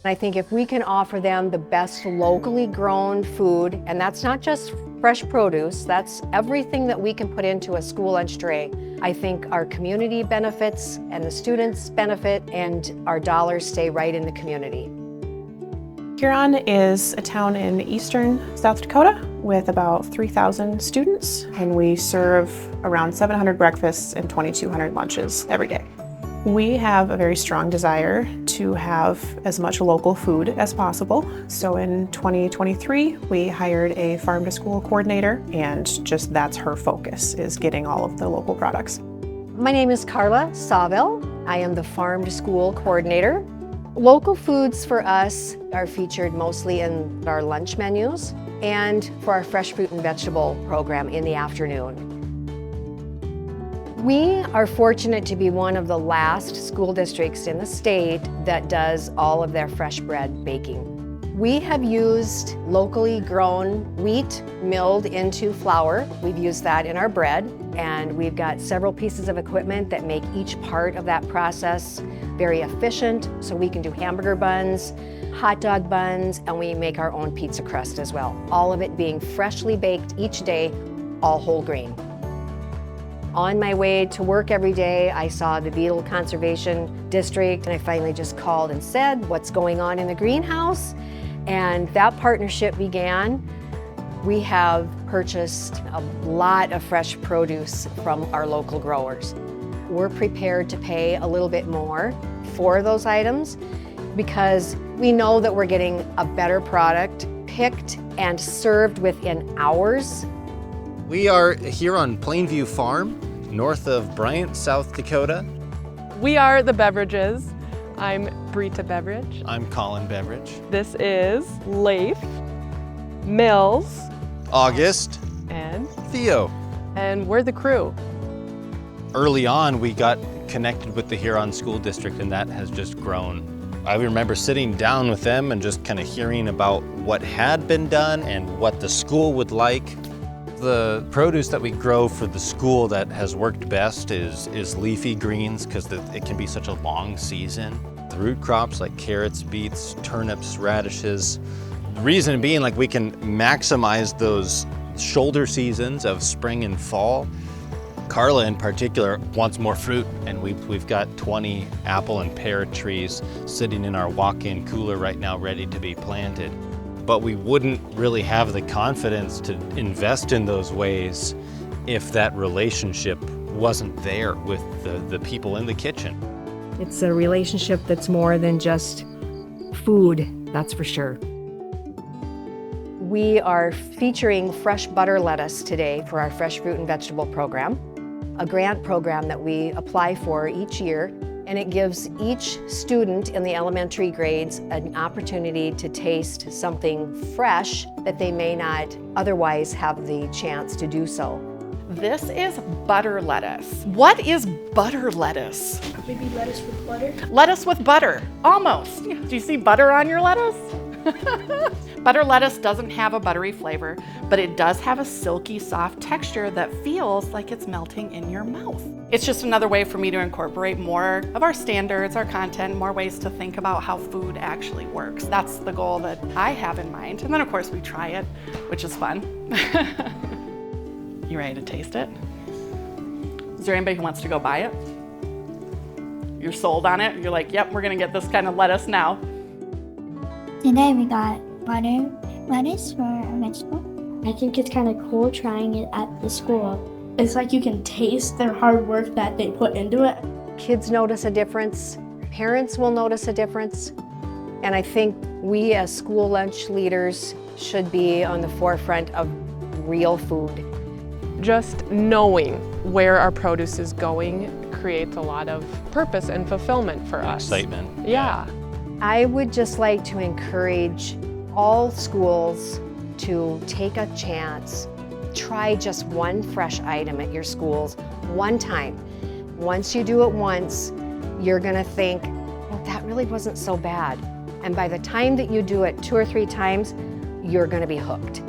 I think if we can offer them the best locally grown food, and that's not just fresh produce, that's everything that we can put into a school lunch tray, I think our community benefits and the students benefit and our dollars stay right in the community. Huron is a town in eastern South Dakota with about 3,000 students, and we serve around 700 breakfasts and 2,200 lunches every day. We have a very strong desire to have as much local food as possible. So in 2023, we hired a farm to school coordinator, and just that's her focus, is getting all of the local products. My name is Carla Sawville. I am the farm to school coordinator. Local foods for us are featured mostly in our lunch menus and for our fresh fruit and vegetable program in the afternoon. We are fortunate to be one of the last school districts in the state that does all of their fresh bread baking. We have used locally grown wheat milled into flour. We've used that in our bread, and we've got several pieces of equipment that make each part of that process very efficient, so we can do hamburger buns, hot dog buns, and we make our own pizza crust as well. All of it being freshly baked each day, all whole grain. On my way to work every day, I saw the Beetle Conservation District, and I finally just called and said, what's going on in the greenhouse? And that partnership began. We have purchased a lot of fresh produce from our local growers. We're prepared to pay a little bit more for those items because we know that we're getting a better product picked and served within hours. We are here on Plainview Farm, north of Bryant, South Dakota. We are the Beverages. I'm Brita Beveridge. I'm Colin Beveridge. This is Leif, Mills, August, and Theo. And we're the crew. Early on, we got connected with the Huron School District, and that has just grown. I remember sitting down with them and just kind of hearing about what had been done and what the school would like. The produce that we grow for the school that has worked best is leafy greens, because it can be such a long season. The root crops like carrots, beets, turnips, radishes. The reason being, like, we can maximize those shoulder seasons of spring and fall. Carla in particular wants more fruit, and we've got 20 apple and pear trees sitting in our walk-in cooler right now ready to be planted. But we wouldn't really have the confidence to invest in those ways if that relationship wasn't there with the people in the kitchen. It's a relationship that's more than just food, that's for sure. We are featuring fresh butter lettuce today for our fresh fruit and vegetable program, a grant program that we apply for each year. And it gives each student in the elementary grades an opportunity to taste something fresh that they may not otherwise have the chance to do so. This is butter lettuce. What is butter lettuce? Maybe lettuce with butter? Lettuce with butter, almost. Do you see butter on your lettuce? Butter lettuce doesn't have a buttery flavor, but it does have a silky, soft texture that feels like it's melting in your mouth. It's just another way for me to incorporate more of our standards, our content, more ways to think about how food actually works. That's the goal that I have in mind. And then of course we try it, which is fun. You ready to taste it? Is there anybody who wants to go buy it? You're sold on it? You're like, yep, we're gonna get this kind of lettuce now. Today we got butter lettuce for a vegetable. I think it's kind of cool trying it at the school. It's like you can taste their hard work that they put into it. Kids notice a difference, parents will notice a difference, and I think we as school lunch leaders should be on the forefront of real food. Just knowing where our produce is going creates a lot of purpose and fulfillment for us. Excitement. Yeah. I would just like to encourage all schools to take a chance, try just one fresh item at your schools one time. Once you do it once, you're gonna think, oh, that really wasn't so bad. And by the time that you do it 2 or 3 times, you're gonna be hooked.